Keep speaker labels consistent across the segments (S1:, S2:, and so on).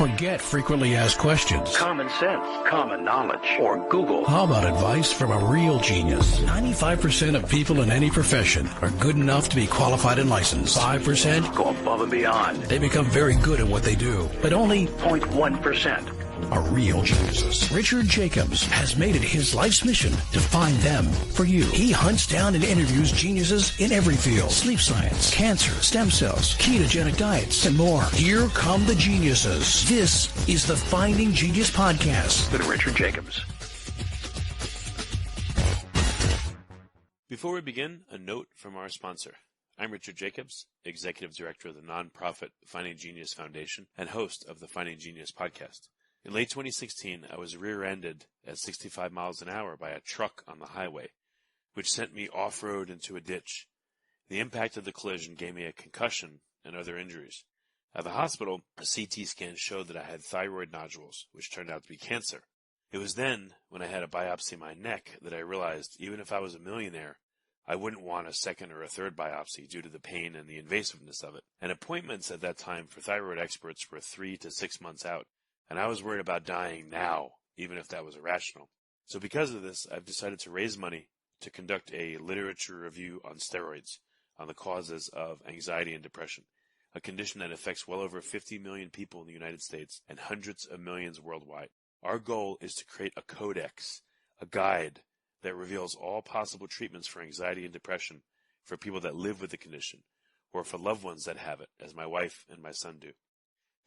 S1: Forget frequently asked questions.
S2: Common sense, common knowledge, or Google.
S1: How about advice from a real genius? 95% of people in any profession are good enough to be qualified and licensed. 5%
S2: go above and beyond.
S1: They become very good at what they do, but only
S2: 0.1%
S1: are real geniuses. Richard Jacobs has made it his life's mission to find them for you. He hunts down and interviews geniuses in every field: sleep science, cancer, stem cells, ketogenic diets, and more. Here come the geniuses. This is the Finding Genius Podcast
S2: with Richard Jacobs.
S3: Before we begin, a note from our sponsor. I'm Richard Jacobs, Executive Director of the nonprofit Finding Genius Foundation and host of the Finding Genius Podcast. In late 2016, I was rear-ended at 65 miles an hour by a truck on the highway, which sent me off-road into a ditch. The impact of the collision gave me a concussion and other injuries. At the hospital, a CT scan showed that I had thyroid nodules, which turned out to be cancer. It was then, when I had a biopsy of my neck, that I realized even if I was a millionaire, I wouldn't want a second or a third biopsy due to the pain and the invasiveness of it. And appointments at that time for thyroid experts were 3 to 6 months out. And I was worried about dying now, even if that was irrational. So because of this, I've decided to raise money to conduct a literature review on steroids, on the causes of anxiety and depression, a condition that affects well over 50 million people in the United States and hundreds of millions worldwide. Our goal is to create a codex, a guide that reveals all possible treatments for anxiety and depression for people that live with the condition, or for loved ones that have it, as my wife and my son do.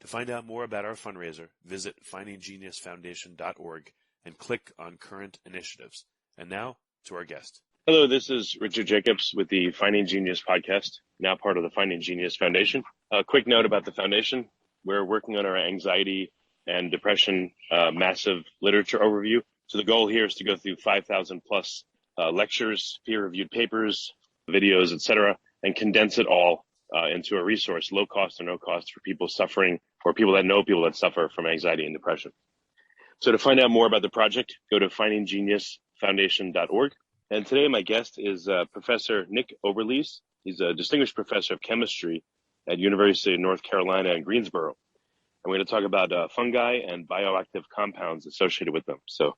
S3: To find out more about our fundraiser, visit findinggeniusfoundation.org and click on current initiatives. And now to our guest.
S4: Hello, this is Richard Jacobs with the Finding Genius Podcast, now part of the Finding Genius Foundation. A quick note about the foundation. We're working on our anxiety and depression massive literature overview. So the goal here is to go through 5,000 plus lectures, peer-reviewed papers, videos, etc., and condense it all into a resource, low cost or no cost, for people suffering or people that know people that suffer from anxiety and depression. So to find out more about the project, go to findinggeniusfoundation.org. And today my guest is Professor Nick Oberlies. He's a distinguished professor of chemistry at University of North Carolina in Greensboro. And we're going to talk about fungi and bioactive compounds associated with them. So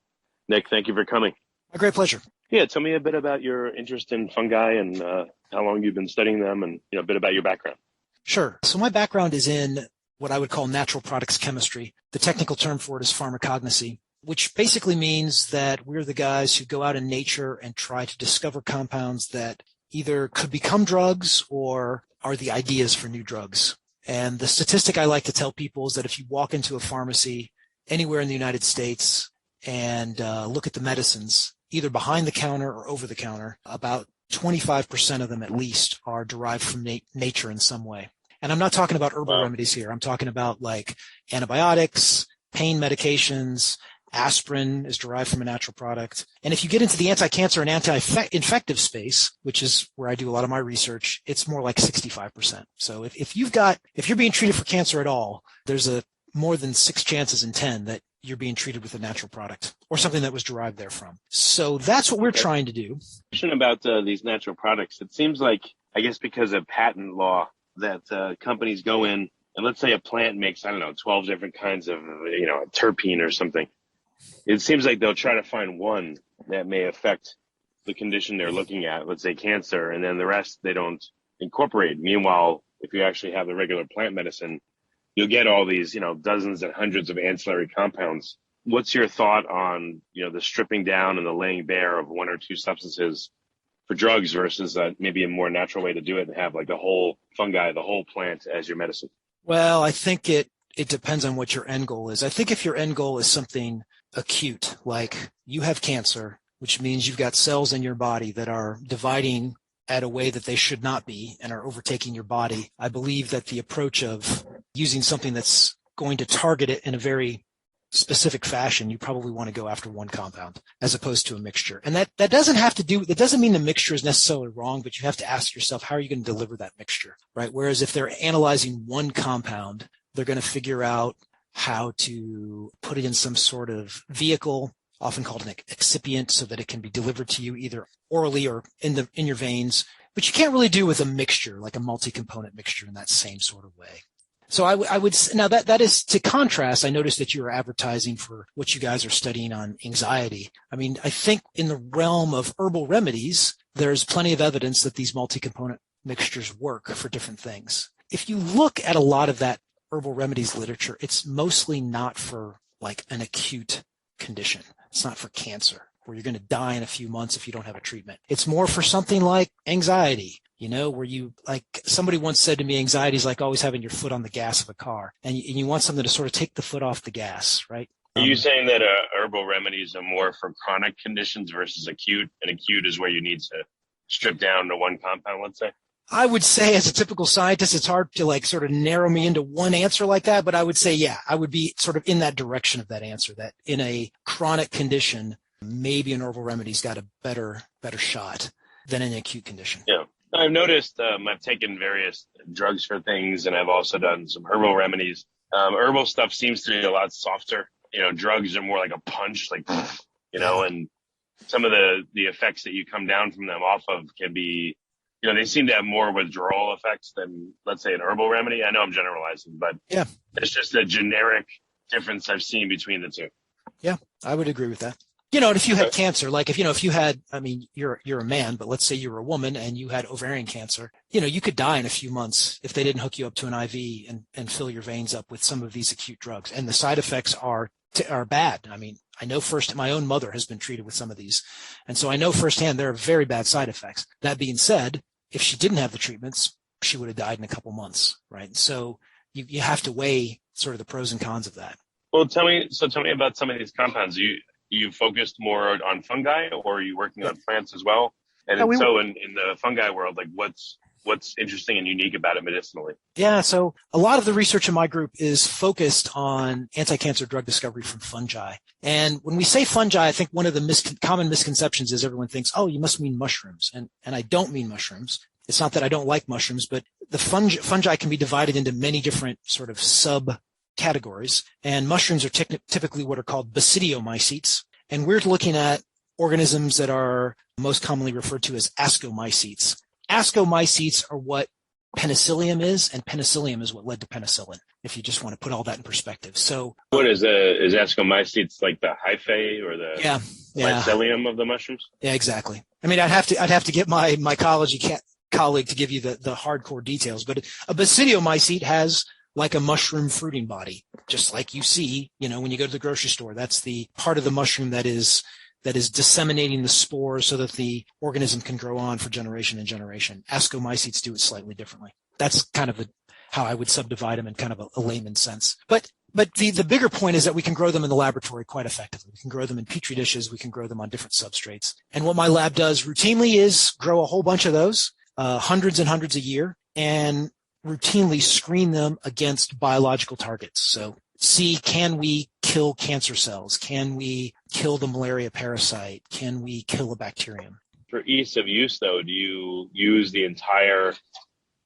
S4: Nick, thank you for coming.
S5: My great pleasure.
S4: Yeah, tell me a bit about your interest in fungi and how long you've been studying them, and a bit about your background.
S5: Sure. So my background is in what I would call natural products chemistry. The technical term for it is pharmacognosy, which basically means that we're the guys who go out in nature and try to discover compounds that either could become drugs or are the ideas for new drugs. And the statistic I like to tell people is that if you walk into a pharmacy anywhere in the United States and look at the medicines, either behind the counter or over the counter, about 25% of them at least are derived from nature in some way. And I'm not talking about herbal remedies here. I'm talking about like antibiotics, pain medications. Aspirin is derived from a natural product. And if you get into the anti-cancer and anti-infective space, which is where I do a lot of my research, it's more like 65%. So if you're being treated for cancer at all, there's a more than 6 chances in 10 that you're being treated with a natural product or something that was derived therefrom. So that's what we're trying to do.
S4: Question about these natural products. It seems like, I guess because of patent law, that companies go in and let's say a plant makes, 12 different kinds of, a terpene or something. It seems like they'll try to find one that may affect the condition they're looking at, let's say cancer, and then the rest they don't incorporate. Meanwhile, if you actually have the regular plant medicine, you'll get all these, dozens and hundreds of ancillary compounds. What's your thought on, the stripping down and the laying bare of one or two substances for drugs versus maybe a more natural way to do it and have like the whole fungi, the whole plant as your medicine?
S5: Well, I think it depends on what your end goal is. I think if your end goal is something acute, like you have cancer, which means you've got cells in your body that are dividing at a way that they should not be and are overtaking your body, I believe that the approach of using something that's going to target it in a very specific fashion, you probably want to go after one compound as opposed to a mixture. And that doesn't mean the mixture is necessarily wrong, but you have to ask yourself, how are you going to deliver that mixture, right? Whereas if they're analyzing one compound, they're going to figure out how to put it in some sort of vehicle, often called an excipient, so that it can be delivered to you either orally or in your veins. But you can't really do with a mixture, like a multi-component mixture in that same sort of way. So I would now that is to contrast. I noticed that you were advertising for what you guys are studying on anxiety. I mean, I think in the realm of herbal remedies, there's plenty of evidence that these multi-component mixtures work for different things. If you look at a lot of that herbal remedies literature, it's mostly not for like an acute condition. It's not for cancer, where you're going to die in a few months if you don't have a treatment. It's more for something like anxiety, where you, like somebody once said to me, anxiety is like always having your foot on the gas of a car, and you want something to sort of take the foot off the gas, right?
S4: Are you saying that herbal remedies are more for chronic conditions versus acute, and acute is where you need to strip down to one compound, let's say?
S5: I would say as a typical scientist, it's hard to like sort of narrow me into one answer like that, but I would say, yeah, I would be sort of in that direction of that answer, that in a chronic condition, maybe an herbal remedy's got a better shot than an acute condition.
S4: Yeah. I've noticed I've taken various drugs for things, and I've also done some herbal remedies. Herbal stuff seems to be a lot softer. Drugs are more like a punch, like, and some of the effects that you come down from them off of can be, they seem to have more withdrawal effects than, let's say, an herbal remedy. I know I'm generalizing, but yeah, it's just a generic difference I've seen between the two.
S5: Yeah, I would agree with that. And if you had cancer, like if you had, I mean, you're a man, but let's say you were a woman and you had ovarian cancer, you could die in a few months if they didn't hook you up to an IV and fill your veins up with some of these acute drugs. And the side effects are bad. I mean, I know my own mother has been treated with some of these. And so I know firsthand there are very bad side effects. That being said, if she didn't have the treatments, she would have died in a couple months, right? So you have to weigh sort of the pros and cons of that.
S4: Well, tell me about some of these compounds. You focused more on fungi, or are you working on plants as well? And in the fungi world, like what's interesting and unique about it medicinally?
S5: Yeah, so a lot of the research in my group is focused on anti-cancer drug discovery from fungi. And when we say fungi, I think one of the common misconceptions is everyone thinks, oh, you must mean mushrooms. And I don't mean mushrooms. It's not that I don't like mushrooms, but the fungi can be divided into many different sort of subcategories. And mushrooms are typically what are called basidiomycetes. And we're looking at organisms that are most commonly referred to as Ascomycetes. Ascomycetes are what penicillium is, and penicillium is what led to penicillin, if you just want to put all that in perspective. So
S4: what is Ascomycetes, like the hyphae or the mycelium of the mushrooms?
S5: Yeah, exactly. I mean, I'd have to get my mycology colleague to give you the hardcore details, but a basidiomycete has like a mushroom fruiting body, just like you see, when you go to the grocery store. That's the part of the mushroom that is disseminating the spores so that the organism can grow on for generation and generation. Ascomycetes do it slightly differently. That's kind of how I would subdivide them in kind of a layman's sense. But the bigger point is that we can grow them in the laboratory quite effectively. We can grow them in petri dishes. We can grow them on different substrates. And what my lab does routinely is grow a whole bunch of those, hundreds and hundreds a year, and routinely screen them against biological targets. So see, can we kill cancer cells? Can we kill the malaria parasite? Can we kill a bacterium?
S4: For ease of use, though, do you use the entire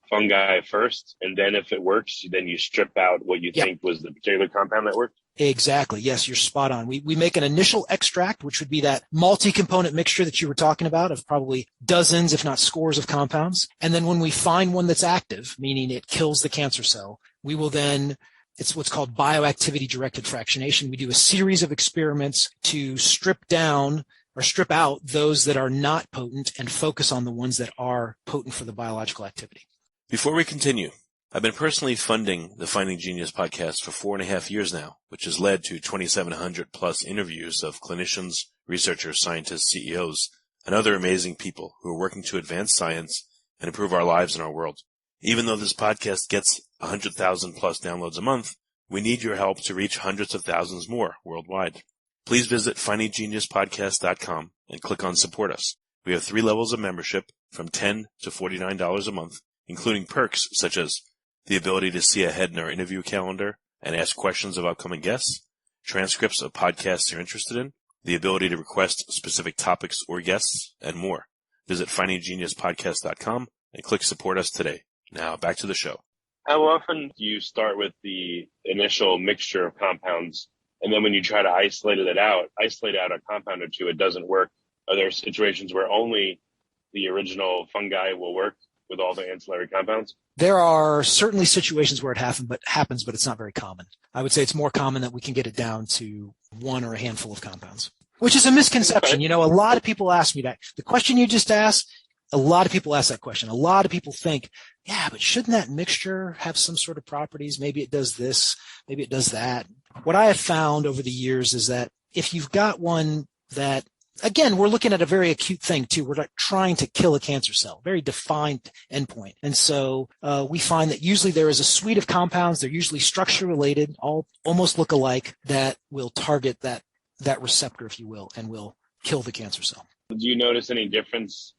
S4: fungi first, and then if it works, then you strip out what you think was the particular compound that worked?
S5: Exactly. Yes, you're spot on. We make an initial extract, which would be that multi-component mixture that you were talking about of probably dozens, if not scores of compounds. And then when we find one that's active, meaning it kills the cancer cell, we will then, it's what's called bioactivity directed fractionation. We do a series of experiments to strip out those that are not potent and focus on the ones that are potent for the biological activity.
S3: Before we continue, I've been personally funding the Finding Genius podcast for 4.5 years now, which has led to 2,700 plus interviews of clinicians, researchers, scientists, CEOs, and other amazing people who are working to advance science and improve our lives and our world. Even though this podcast gets 100,000 plus downloads a month, we need your help to reach hundreds of thousands more worldwide. Please visit findinggeniuspodcast.com and click on Support Us. We have 3 levels of membership from $10 to $49 a month, including perks such as the ability to see ahead in our interview calendar and ask questions of upcoming guests, transcripts of podcasts you're interested in, the ability to request specific topics or guests, and more. Visit findinggeniuspodcast.com and click Support Us today. Now back to the show.
S4: How often do you start with the initial mixture of compounds, and then when you try to isolate out a compound or two, it doesn't work? Are there situations where only the original fungi will work with all the ancillary compounds?
S5: There are certainly situations where it happens, but it's not very common. I would say it's more common that we can get it down to one or a handful of compounds, which is a misconception.
S4: Okay.
S5: A lot of people ask me that. The question you just asked, a lot of people ask that question. A lot of people think, yeah, but shouldn't that mixture have some sort of properties? Maybe it does this, maybe it does that. What I have found over the years is that if you've got one that, again, we're looking at a very acute thing too. We're trying to kill a cancer cell, very defined endpoint. And so we find that usually there is a suite of compounds. They're usually structure related, all almost look alike, that will target that receptor, if you will, and will kill the cancer cell.
S4: Do you notice any difference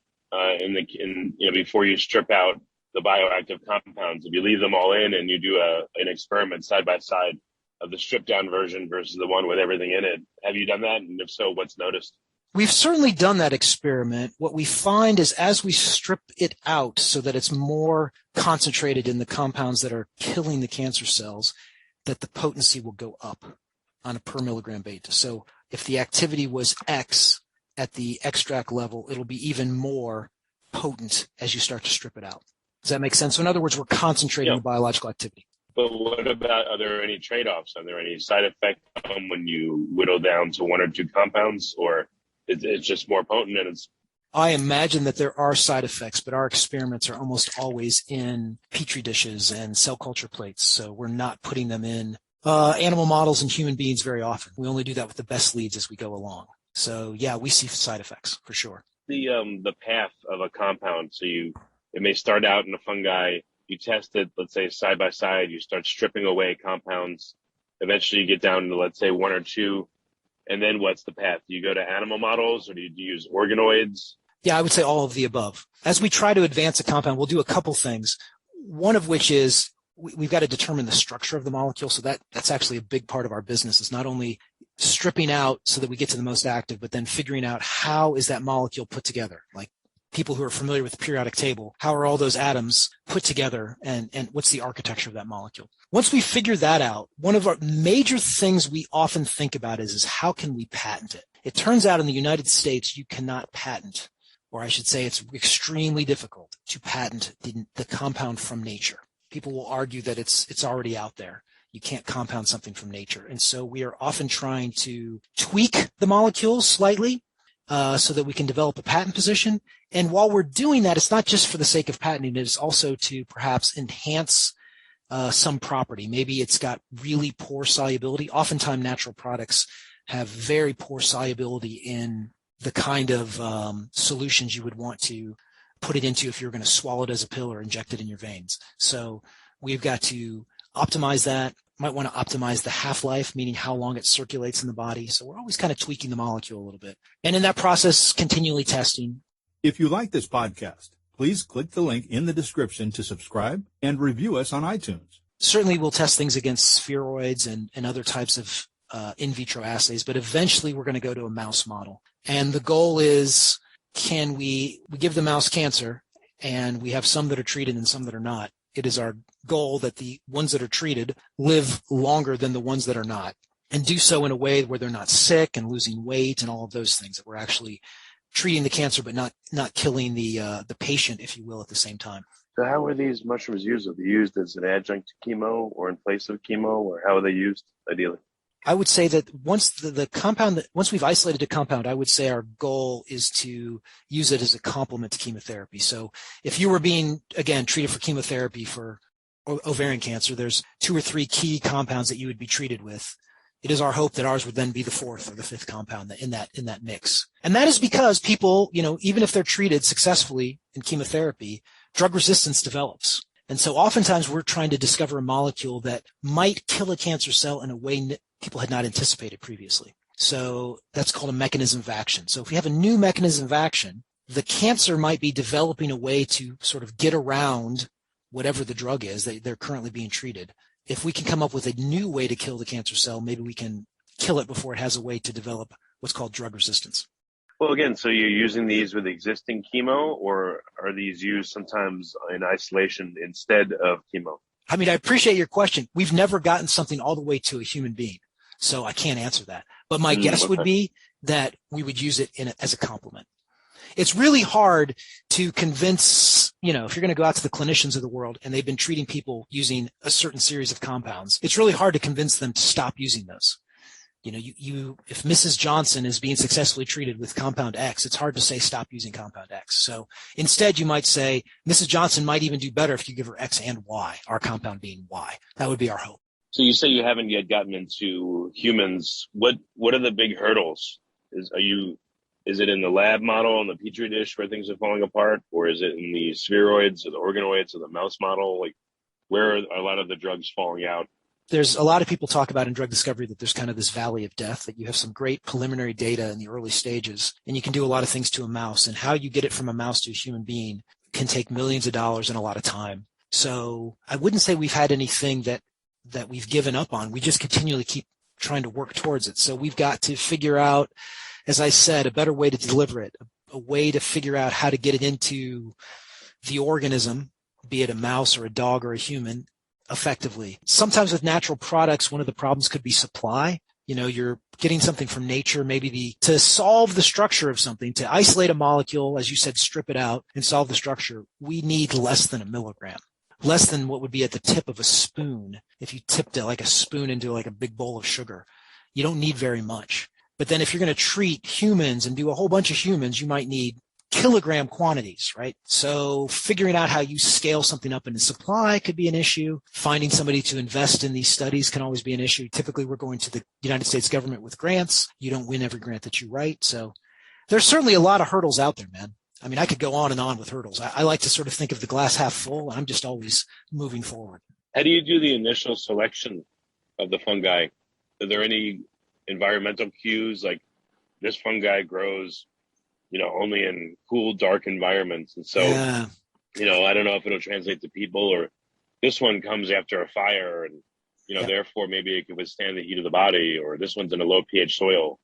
S4: before you strip out the bioactive compounds? If you leave them all in and you do an experiment side by side of the stripped down version versus the one with everything in it, have you done that? And if so, what's noticed?
S5: We've certainly done that experiment. What we find is as we strip it out so that it's more concentrated in the compounds that are killing the cancer cells, that the potency will go up on a per milligram basis. So if the activity was X at the extract level, it'll be even more potent as you start to strip it out. Does that make sense? So in other words, we're concentrating the biological activity.
S4: But what about, are there any trade-offs? Are there any side effects when you whittle down to one or two compounds, or it's just more potent and it's...
S5: I imagine that there are side effects, but our experiments are almost always in petri dishes and cell culture plates. So we're not putting them in animal models and human beings very often. We only do that with the best leads as we go along. So yeah, we see side effects for sure.
S4: The path of a compound. So it may start out in a fungi. You test it, let's say side by side. You start stripping away compounds. Eventually, you get down to, let's say, one or two. And then what's the path? Do you go to animal models, or do you use organoids?
S5: Yeah, I would say all of the above. As we try to advance a compound, we'll do a couple things. One of which is we've got to determine the structure of the molecule. So that's actually a big part of our business, is not only stripping out so that we get to the most active, but then figuring out how is that molecule put together. Like people who are familiar with the periodic table, how are all those atoms put together, and what's the architecture of that molecule? Once we figure that out, one of our major things we often think about is how can we patent it? It turns out in the United States, you cannot patent, or I should say it's extremely difficult to patent the compound from nature. People will argue that it's already out there. You can't compound something from nature. And so we are often trying to tweak the molecules slightly so that we can develop a patent position. And while we're doing that, it's not just for the sake of patenting, it's also to perhaps enhance some property. Maybe it's got really poor solubility. Oftentimes natural products have very poor solubility in the kind of solutions you would want to put it into if you're going to swallow it as a pill or inject it in your veins. So we've got to optimize that. Might want to optimize the half-life, meaning how long it circulates in the body. So we're always kind of tweaking the molecule a little bit. And in that process, continually testing.
S6: If you like this podcast, please click the link in the description to subscribe and review us on iTunes.
S5: Certainly we'll test things against spheroids and other types of in vitro assays, but eventually we're going to go to a mouse model. And the goal is, can we give the mouse cancer, and we have some that are treated and some that are not. It is our goal that the ones that are treated live longer than the ones that are not, and do so in a way where they're not sick and losing weight and all of those things, that we're actually treating the cancer but not killing the patient, if you will, at the same time.
S4: So how are these mushrooms used? Are they used as an adjunct to chemo or in place of chemo, or how are they used ideally?
S5: I would say that once once we've isolated a compound, I would say our goal is to use it as a complement to chemotherapy. So if you were being, again, treated for chemotherapy for ovarian cancer, there's 2 or 3 key compounds that you would be treated with. It is our hope that ours would then be the 4th or the 5th compound in that mix. And that is because people, even if they're treated successfully in chemotherapy, drug resistance develops. And so oftentimes we're trying to discover a molecule that might kill a cancer cell in a way people had not anticipated previously. So that's called a mechanism of action. So if we have a new mechanism of action, the cancer might be developing a way to sort of get around whatever the drug is that they're currently being treated. If we can come up with a new way to kill the cancer cell, maybe we can kill it before it has a way to develop what's called drug resistance.
S4: Well, again, so you're using these with existing chemo, or are these used sometimes in isolation instead of chemo?
S5: I mean, I appreciate your question. We've never gotten something all the way to a human being, so I can't answer that. But my guess would be that we would use it as a complement. It's really hard to convince if you're going to go out to the clinicians of the world and they've been treating people using a certain series of compounds, it's really hard to convince them to stop using those. If Mrs. Johnson is being successfully treated with compound X, it's hard to say stop using compound X. So instead, you might say Mrs. Johnson might even do better if you give her X and Y, our compound being Y. That would be our hope.
S4: So you say you haven't yet gotten into humans. What are the big hurdles? Is it in the lab model on the petri dish where things are falling apart, or is it in the spheroids or the organoids or the mouse model? Like, where are a lot of the drugs falling out?
S5: There's a lot of people talk about in drug discovery that there's kind of this valley of death, that you have some great preliminary data in the early stages, and you can do a lot of things to a mouse, and how you get it from a mouse to a human being can take millions of dollars and a lot of time. So I wouldn't say we've had anything that we've given up on. We just continually keep trying to work towards it. So we've got to figure out, as I said, a better way to deliver it, a way to figure out how to get it into the organism, be it a mouse or a dog or a human, effectively. Sometimes with natural products, one of the problems could be supply. You're getting something from nature, maybe to solve the structure of something, to isolate a molecule, as you said, strip it out and solve the structure. We need less than a milligram, less than what would be at the tip of a spoon. If you tipped it like a spoon into like a big bowl of sugar, you don't need very much. But then if you're going to treat humans and do a whole bunch of humans, you might need kilogram quantities, right? So figuring out how you scale something up into supply could be an issue. Finding somebody to invest in these studies can always be an issue. Typically, we're going to the United States government with grants. You don't win every grant that you write. So there's certainly a lot of hurdles out there, man. I mean, I could go on and on with hurdles. I like to sort of think of the glass half full, and I'm just always moving forward.
S4: How do you do the initial selection of the fungi? Are there any environmental cues, like this fungi grows only in cool, dark environments? And so,
S5: yeah.
S4: I don't know if it'll translate to people, or this one comes after a fire and, therefore maybe it can withstand the heat of the body, or this one's in a low pH soil.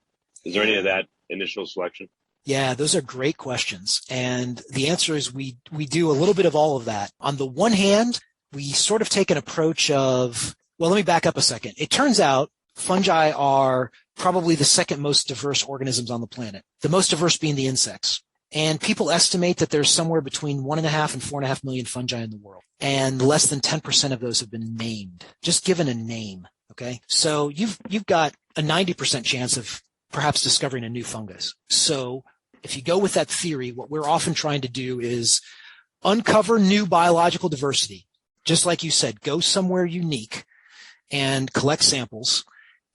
S4: Is there any of that initial selection?
S5: Yeah, those are great questions. And the answer is we do a little bit of all of that. On the one hand, we sort of take an approach of, well, let me back up a second. It turns out fungi are probably the second most diverse organisms on the planet, the most diverse being the insects. And people estimate that there's somewhere between 1.5 and 4.5 million fungi in the world. And less than 10% of those have been named, just given a name. Okay. So you've got a 90% chance of perhaps discovering a new fungus. So if you go with that theory, what we're often trying to do is uncover new biological diversity. Just like you said, go somewhere unique and collect samples.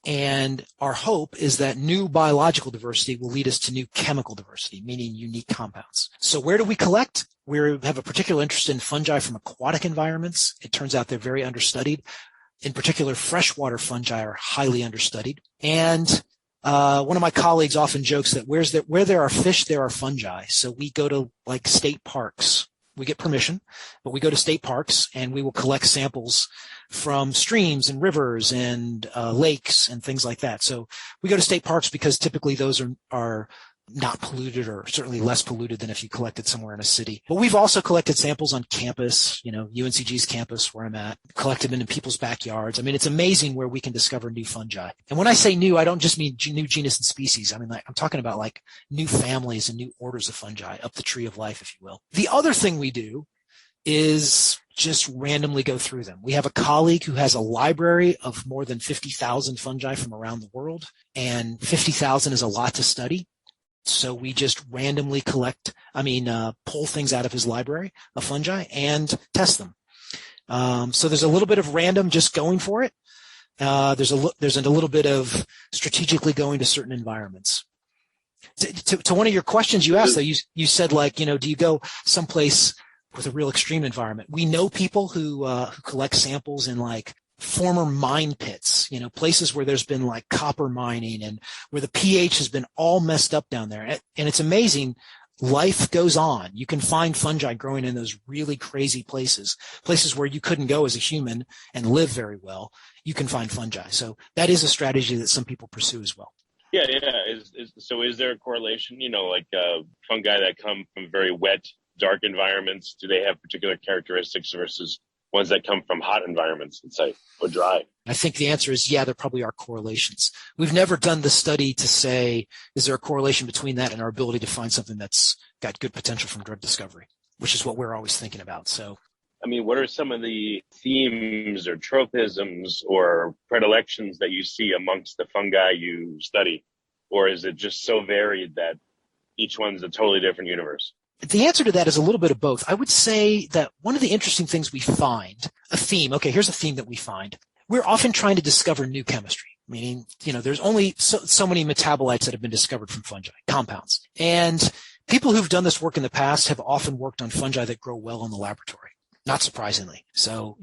S5: And our hope is that new biological diversity will lead us to new chemical diversity, meaning unique compounds. So where do we collect? We have a particular interest in fungi from aquatic environments. It turns out they're very understudied. In particular, freshwater fungi are highly understudied. And one of my colleagues often jokes that where there are fish, there are fungi. So we go to like state parks. We get permission, but we go to state parks and we will collect samples from streams and rivers and lakes and things like that. So we go to state parks because typically those are not polluted, or certainly less polluted than if you collected somewhere in a city. But we've also collected samples on campus, UNCG's campus where I'm at, collected them in people's backyards. I mean, it's amazing where we can discover new fungi. And when I say new, I don't just mean new genus and species. I mean, I'm talking about like new families and new orders of fungi up the tree of life, if you will. The other thing we do is just randomly go through them. We have a colleague who has a library of more than 50,000 fungi from around the world, and 50,000 is a lot to study. So we just randomly pull things out of his library of fungi and test them. So there's a little bit of random just going for it. There's a little bit of strategically going to certain environments. To one of your questions you asked, though, you said do you go someplace with a real extreme environment? We know people who collect samples in like former mine pits, places where there's been like copper mining and where the pH has been all messed up down there. And it's amazing. Life goes on. You can find fungi growing in those really crazy places where you couldn't go as a human and live very well. You can find fungi. So that is a strategy that some people pursue as well.
S4: Yeah. Is there a correlation, fungi that come from very wet, dark environments? Do they have particular characteristics versus ones that come from hot environments, let's say, or dry?
S5: I think the answer is, yeah, there probably are correlations. We've never done the study to say, is there a correlation between that and our ability to find something that's got good potential from drug discovery? which is what we're always thinking about. So,
S4: I mean, what are some of the themes or tropisms or predilections that you see amongst the fungi you study? Or is it just so varied that each one's a totally different universe?
S5: The answer to that is a little bit of both. I would say that one of the interesting things we find, a theme, okay, here's a theme that we find. We're often trying to discover new chemistry, meaning, there's only so many metabolites that have been discovered from fungi, compounds. And people who've done this work in the past have often worked on fungi that grow well in the laboratory, not surprisingly. So,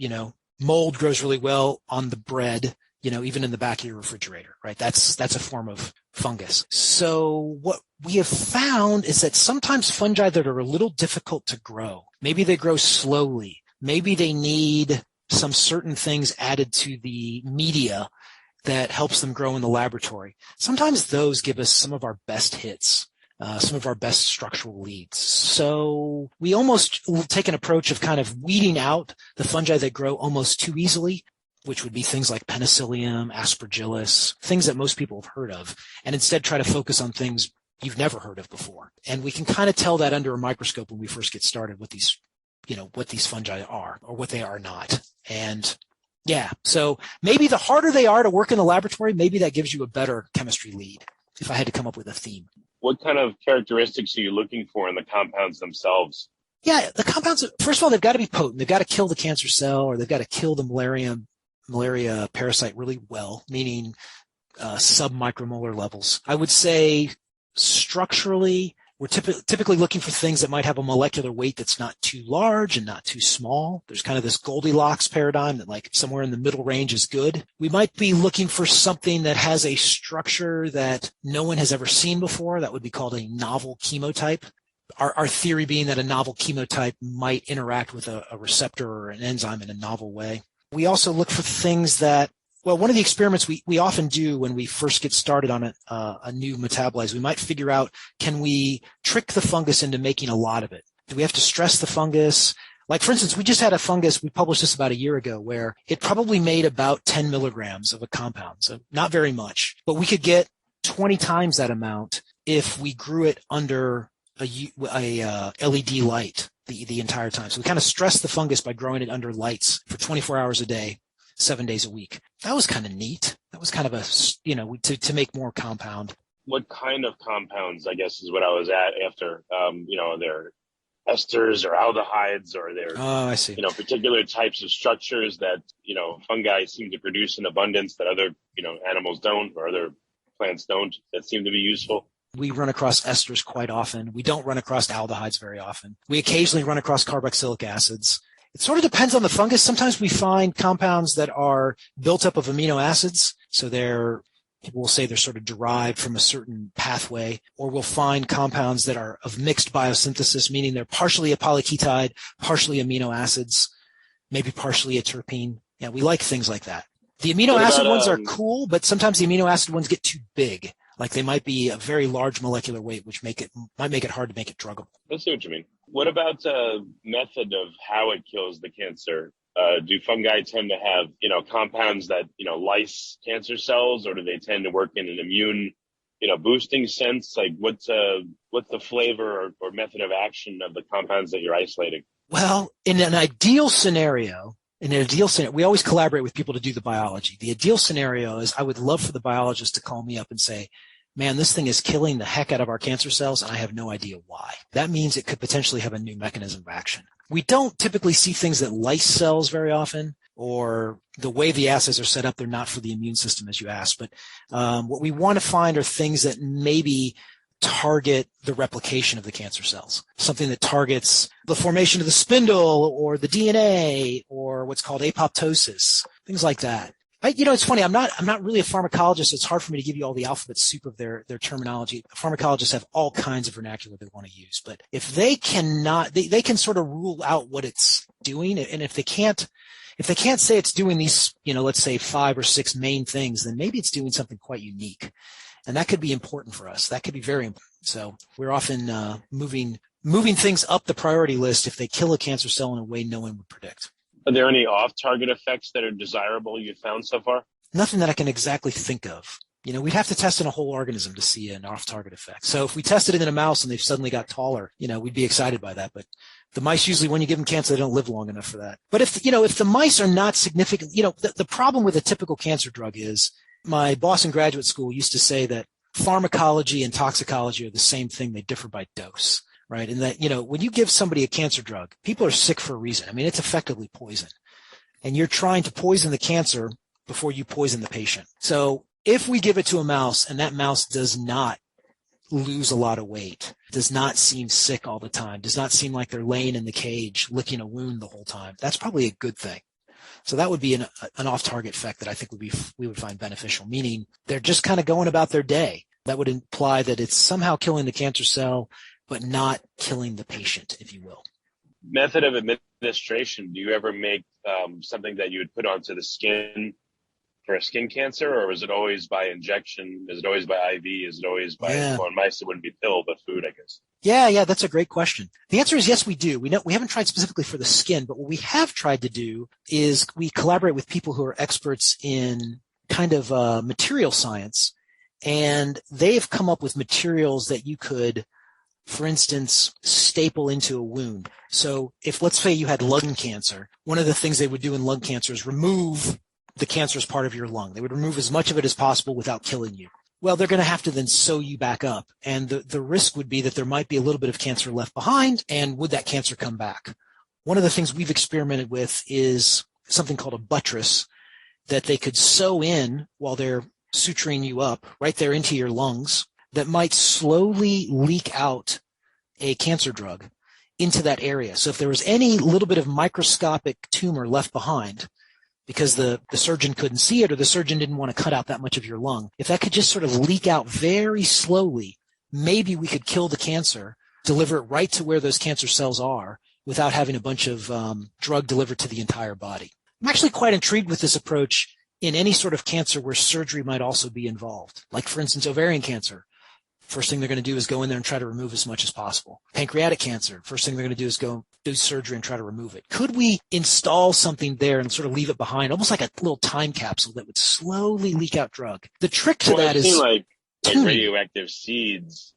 S5: mold grows really well on the bread, even in the back of your refrigerator, right? That's a form of fungus. So what we have found is that sometimes fungi that are a little difficult to grow, maybe they grow slowly, maybe they need some certain things added to the media that helps them grow in the laboratory. Sometimes those give us some of our best hits, some of our best structural leads. So we almost take an approach of kind of weeding out the fungi that grow almost too easily, which would be things like penicillium, aspergillus, things that most people have heard of, and instead try to focus on things you've never heard of before. And we can kind of tell that under a microscope when we first get started what these fungi are or what they are not. And yeah, so maybe the harder they are to work in the laboratory, maybe that gives you a better chemistry lead, if I had to come up with a theme.
S4: What kind of characteristics are you looking for in the compounds themselves?
S5: Yeah, the compounds, first of all, they've got to be potent. They've got to kill the cancer cell, or they've got to kill the malaria parasite really well, meaning sub-micromolar levels. I would say structurally, we're typically looking for things that might have a molecular weight that's not too large and not too small. There's kind of this Goldilocks paradigm that like somewhere in the middle range is good. We might be looking for something that has a structure that no one has ever seen before. That would be called a novel chemotype. Our theory being that a novel chemotype might interact with a receptor or an enzyme in a novel way. We also look for things that, well, one of the experiments we often do when we first get started on a new metabolite, we might figure out, can we trick the fungus into making a lot of it? Do we have to stress the fungus? Like, for instance, we just had a fungus, we published this about a year ago, where it probably made about 10 milligrams of a compound, so not very much. But we could get 20 times that amount if we grew it under a LED light the entire time. So we kind of stressed the fungus by growing it under lights for 24 hours a day, 7 days a week. That was kind of neat. That was kind of to make more compound.
S4: What kind of compounds, I guess, is what I was after. They're esters or aldehydes, or they're,
S5: I see.
S4: Particular types of structures that, fungi seem to produce in abundance that other, animals don't, or other plants don't, that seem to be useful.
S5: We run across esters quite often. We don't run across aldehydes very often. We occasionally run across carboxylic acids. It sort of depends on the fungus. Sometimes we find compounds that are built up of amino acids. So we'll say they're sort of derived from a certain pathway, or we'll find compounds that are of mixed biosynthesis, meaning they're partially a polyketide, partially amino acids, maybe partially a terpene. Yeah, we like things like that. The amino acid ones are cool, but sometimes the amino acid ones get too big. Like they might be a very large molecular weight, which might make it hard to make it druggable.
S4: I see what you mean. What about method of how it kills the cancer? Do fungi tend to have, compounds that, lyse cancer cells, or do they tend to work in an immune, boosting sense? Like what's the flavor or method of action of the compounds that you're isolating?
S5: Well, in an ideal scenario, we always collaborate with people to do the biology. The ideal scenario is I would love for the biologist to call me up and say, man, this thing is killing the heck out of our cancer cells, and I have no idea why. That means it could potentially have a new mechanism of action. We don't typically see things that lyse cells very often, or the way the assays are set up, they're not for the immune system, as you asked. But what we want to find are things that maybe target the replication of the cancer cells, something that targets the formation of the spindle or the DNA or what's called apoptosis, things like that. It's funny. I'm not really a pharmacologist. So it's hard for me to give you all the alphabet soup of their terminology. Pharmacologists have all kinds of vernacular they want to use, but if they cannot, they can sort of rule out what it's doing. And if they can't say it's doing these, let's say 5 or 6 main things, then maybe it's doing something quite unique. And that could be important for us. That could be very important. So we're often moving things up the priority list if they kill a cancer cell in a way no one would predict.
S4: Are there any off-target effects that are desirable you've found so far?
S5: Nothing that I can exactly think of. We'd have to test in a whole organism to see an off-target effect. So if we tested it in a mouse and they've suddenly got taller, we'd be excited by that. But The mice usually, when you give them cancer, they don't live long enough for that. But if the mice are not significant, the problem with a typical cancer drug is, my boss in graduate school used to say that pharmacology and toxicology are the same thing. They differ by dose, right? And that, when you give somebody a cancer drug, people are sick for a reason. I mean, it's effectively poison. And you're trying to poison the cancer before you poison the patient. So if we give it to a mouse and that mouse does not lose a lot of weight, does not seem sick all the time, does not seem like they're laying in the cage licking a wound the whole time, that's probably a good thing. So that would be an off-target effect that I think we would find beneficial, meaning they're just kind of going about their day. That would imply that it's somehow killing the cancer cell, but not killing the patient, if you will.
S4: Method of administration. Do you ever make something that you would put onto the skin for a skin cancer, or is it always by injection? Is it always by IV? Is it always by, well, in mice, it wouldn't be pill, but food, I guess.
S5: Yeah, that's a great question. The answer is yes, we do. We haven't tried specifically for the skin, but what we have tried to do is we collaborate with people who are experts in kind of material science, and they've come up with materials that you could, for instance, staple into a wound. So if, let's say you had lung cancer, one of the things they would do in lung cancer is remove the cancerous part of your lung. They would remove as much of it as possible without killing you. Well, they're going to have to then sew you back up. And the risk would be that there might be a little bit of cancer left behind. And would that cancer come back? One of the things we've experimented with is something called a buttress that they could sew in while they're suturing you up right there into your lungs that might slowly leak out a cancer drug into that area. So if there was any little bit of microscopic tumor left behind, because the surgeon couldn't see it or the surgeon didn't want to cut out that much of your lung, if that could just sort of leak out very slowly, maybe we could kill the cancer, deliver it right to where those cancer cells are without having a bunch of drug delivered to the entire body. I'm actually quite intrigued with this approach in any sort of cancer where surgery might also be involved. Like, for instance, ovarian cancer. First thing they're going to do is go in there and try to remove as much as possible. Pancreatic cancer, first thing they're going to do is go do surgery and try to remove it. Could we install something there and sort of leave it behind, almost like a little time capsule that would slowly leak out drug? The trick to that is
S4: like radioactive seeds,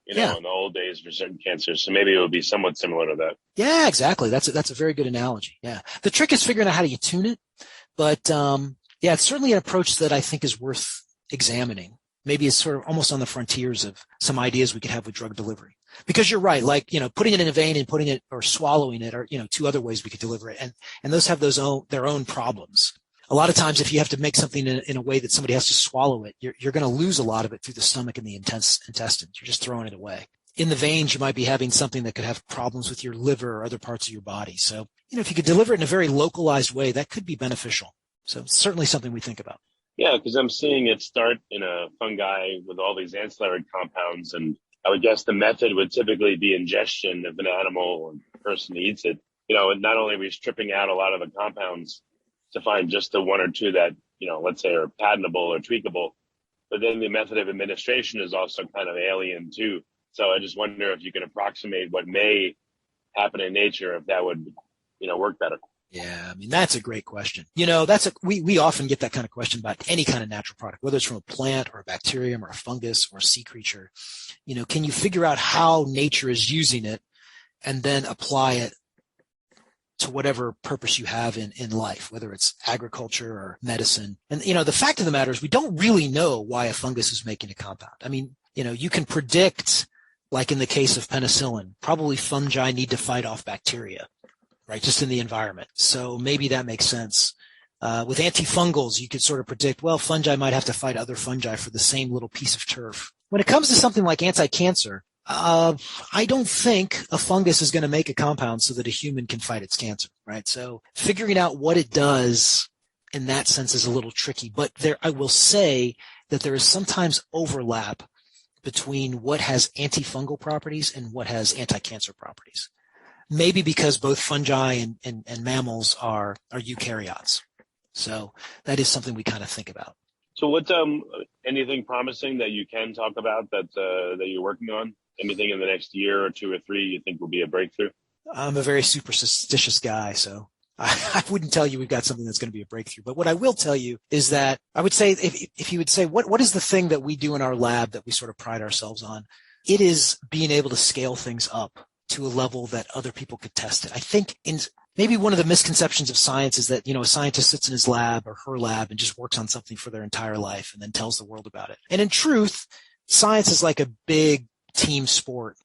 S4: in the old days for certain cancers. So maybe it would be somewhat similar to that.
S5: Yeah, exactly. That's a very good analogy. Yeah. The trick is figuring out how do you tune it. But it's certainly an approach that I think is worth examining. Maybe it's sort of almost on the frontiers of some ideas we could have with drug delivery. Because you're right, like, putting it in a vein and putting it or swallowing it are, two other ways we could deliver it. And those have their own problems. A lot of times if you have to make something in a way that somebody has to swallow it, you're going to lose a lot of it through the stomach and the intestines. You're just throwing it away. In the veins, you might be having something that could have problems with your liver or other parts of your body. So, if you could deliver it in a very localized way, that could be beneficial. So it's certainly something we think about.
S4: Yeah, because I'm seeing it start in a fungi with all these ancillary compounds. And I would guess the method would typically be ingestion if an animal or person eats it. And not only are we stripping out a lot of the compounds to find just the one or two that, let's say are patentable or tweakable, but then the method of administration is also kind of alien too. So I just wonder if you can approximate what may happen in nature, if that would, work better.
S5: Yeah, I mean, that's a great question. We often get that kind of question about any kind of natural product, whether it's from a plant or a bacterium or a fungus or a sea creature. Can you figure out how nature is using it and then apply it to whatever purpose you have in life, whether it's agriculture or medicine? And, the fact of the matter is we don't really know why a fungus is making a compound. I mean, you can predict, like in the case of penicillin, probably fungi need to fight off bacteria. Right, just in the environment. So maybe that makes sense. With antifungals, you could sort of predict, well, fungi might have to fight other fungi for the same little piece of turf. When it comes to something like anticancer, I don't think a fungus is going to make a compound so that a human can fight its cancer, right? So figuring out what it does in that sense is a little tricky. But I will say that there is sometimes overlap between what has antifungal properties and what has anticancer properties. Maybe because both fungi and mammals are eukaryotes. So that is something we kind of think about.
S4: So what's anything promising that you can talk about that you're working on? Anything in the next year or 2 or 3 you think will be a breakthrough?
S5: I'm a very superstitious guy, so I wouldn't tell you we've got something that's going to be a breakthrough. But what I will tell you is that I would say if you would say what is the thing that we do in our lab that we sort of pride ourselves on, it is being able to scale things up to a level that other people could test it. I think maybe one of the misconceptions of science is that, a scientist sits in his lab or her lab and just works on something for their entire life and then tells the world about it. And in truth, science is like a big team sport.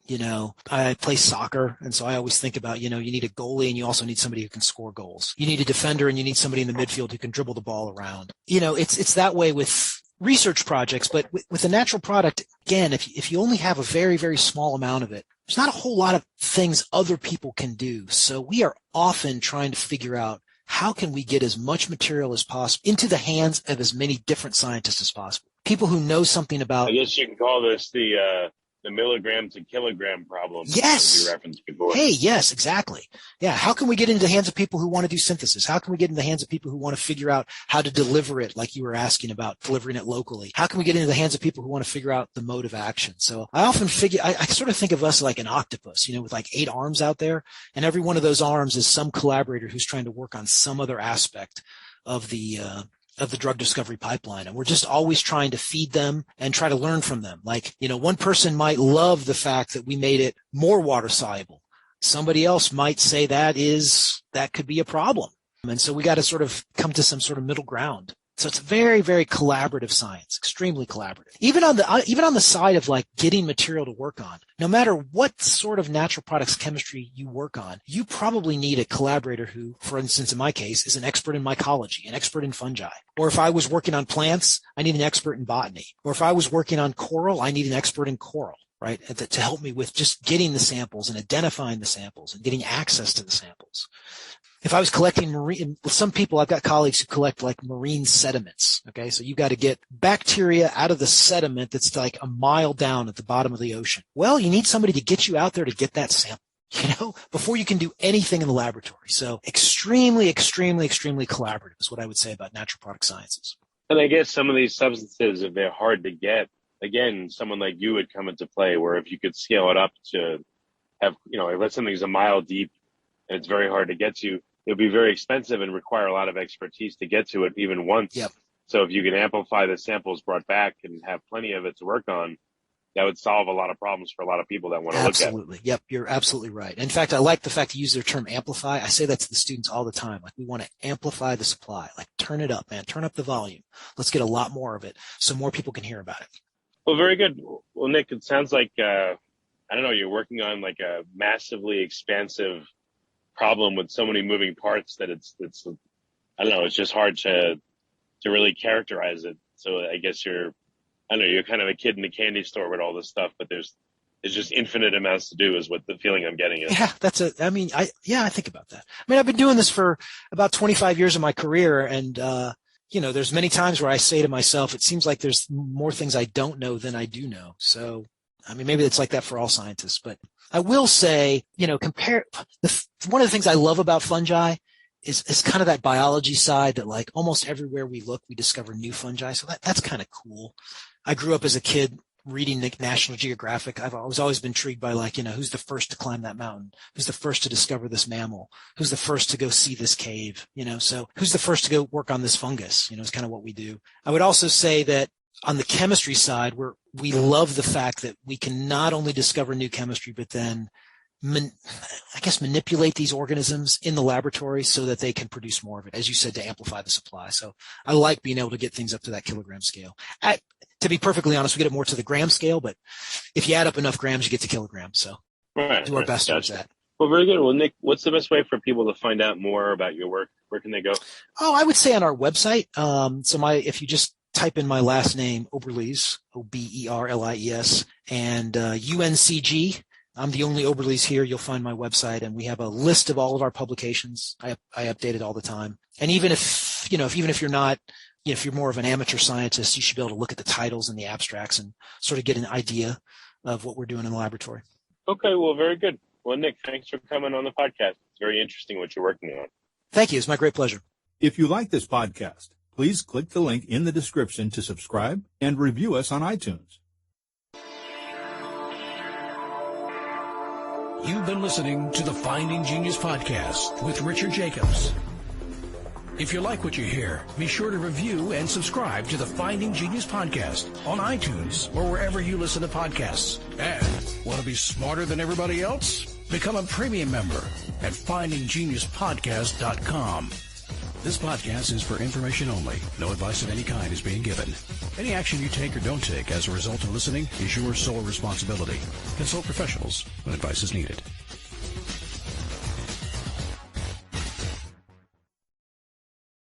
S5: I play soccer, and so I always think about, you need a goalie and you also need somebody who can score goals. You need a defender and you need somebody in the midfield who can dribble the ball around. It's that way with research projects, but with a natural product, again, if you only have a very, very small amount of it, there's not a whole lot of things other people can do. So we are often trying to figure out how can we get as much material as possible into the hands of as many different scientists as possible. People who know something about.
S4: I guess you can call this the milligram to kilogram problem.
S5: Yes.
S4: You referenced before.
S5: Hey, yes, exactly. Yeah. How can we get into the hands of people who want to do synthesis? How can we get into the hands of people who want to figure out how to deliver it, like you were asking about delivering it locally? How can we get into the hands of people who want to figure out the mode of action? So I often I sort of think of us like an octopus, with like 8 arms out there, and every one of those arms is some collaborator who's trying to work on some other aspect of the drug discovery pipeline. And we're just always trying to feed them and try to learn from them. Like, one person might love the fact that we made it more water soluble. Somebody else might say that could be a problem. And so we got to sort of come to some sort of middle ground. So it's very, very collaborative science, extremely collaborative. Even on the side of like getting material to work on, no matter what sort of natural products chemistry you work on, you probably need a collaborator who, for instance, in my case, is an expert in mycology, an expert in fungi. Or if I was working on plants, I need an expert in botany. Or if I was working on coral, I need an expert in coral, right? To help me with just getting the samples and identifying the samples and getting access to the samples. If I was collecting some people, I've got colleagues who collect like marine sediments. Okay. So you've got to get bacteria out of the sediment that's like a mile down at the bottom of the ocean. Well, you need somebody to get you out there to get that sample, before you can do anything in the laboratory. So extremely, extremely, extremely collaborative is what I would say about natural product sciences.
S4: And I guess some of these substances, if they're hard to get, again, someone like you would come into play, where if you could scale it up to have, if something's a mile deep and it's very hard to get to, it would be very expensive and require a lot of expertise to get to it even once.
S5: Yep.
S4: So if you can amplify the samples brought back and have plenty of it to work on, that would solve a lot of problems for a lot of people that want to look at it.
S5: Absolutely. Yep. You're absolutely right. In fact, I like the fact you use the term amplify. I say that to the students all the time. Like, we want to amplify the supply, like turn it up, man, turn up the volume. Let's get a lot more of it so more people can hear about it.
S4: Well, very good. Well, Nick, it sounds like, you're working on like a massively expansive problem with so many moving parts that it's just hard to really characterize it. So I guess you're kind of a kid in the candy store with all this stuff, but there's just infinite amounts to do is what the feeling I'm getting is.
S5: Yeah, I think about that. I've been doing this for about 25 years of my career, and there's many times where I say to myself, it seems like there's more things I don't know than I do know. So maybe it's like that for all scientists, but I will say, one of the things I love about fungi is kind of that biology side that, like, almost everywhere we look, we discover new fungi. So that's kind of cool. I grew up as a kid reading National Geographic. I've always been intrigued by, like, who's the first to climb that mountain? Who's the first to discover this mammal? Who's the first to go see this cave? So who's the first to go work on this fungus? Is kind of what we do. I would also say that on the chemistry side, we love the fact that we can not only discover new chemistry, but then manipulate these organisms in the laboratory so that they can produce more of it, as you said, to amplify the supply. So I like being able to get things up to that kilogram scale. To be perfectly honest, we get it more to the gram scale, but if you add up enough grams, you get to kilograms. So do our best towards that.
S4: Well, very good. Well, Nick, what's the best way for people to find out more about your work? Where can they go?
S5: Oh, I would say on our website. If you just type in my last name, Oberlies, Oberlies, and UNCG. I'm the only Oberlies here. You'll find my website, and we have a list of all of our publications. I update it all the time. And even if you're not, if you're more of an amateur scientist, you should be able to look at the titles and the abstracts and sort of get an idea of what we're doing in the laboratory.
S4: Okay, well, very good. Well, Nick, thanks for coming on the podcast. It's very interesting what you're working on.
S5: Thank you. It's my great pleasure.
S6: If you like this podcast, please click the link in the description to subscribe and review us on iTunes.
S1: You've been listening to the Finding Genius podcast with Richard Jacobs. If you like what you hear, be sure to review and subscribe to the Finding Genius podcast on iTunes or wherever you listen to podcasts. And want to be smarter than everybody else? Become a premium member at findinggeniuspodcast.com. This podcast is for information only. No advice of any kind is being given. Any action you take or don't take as a result of listening is your sole responsibility. Consult professionals when advice is needed.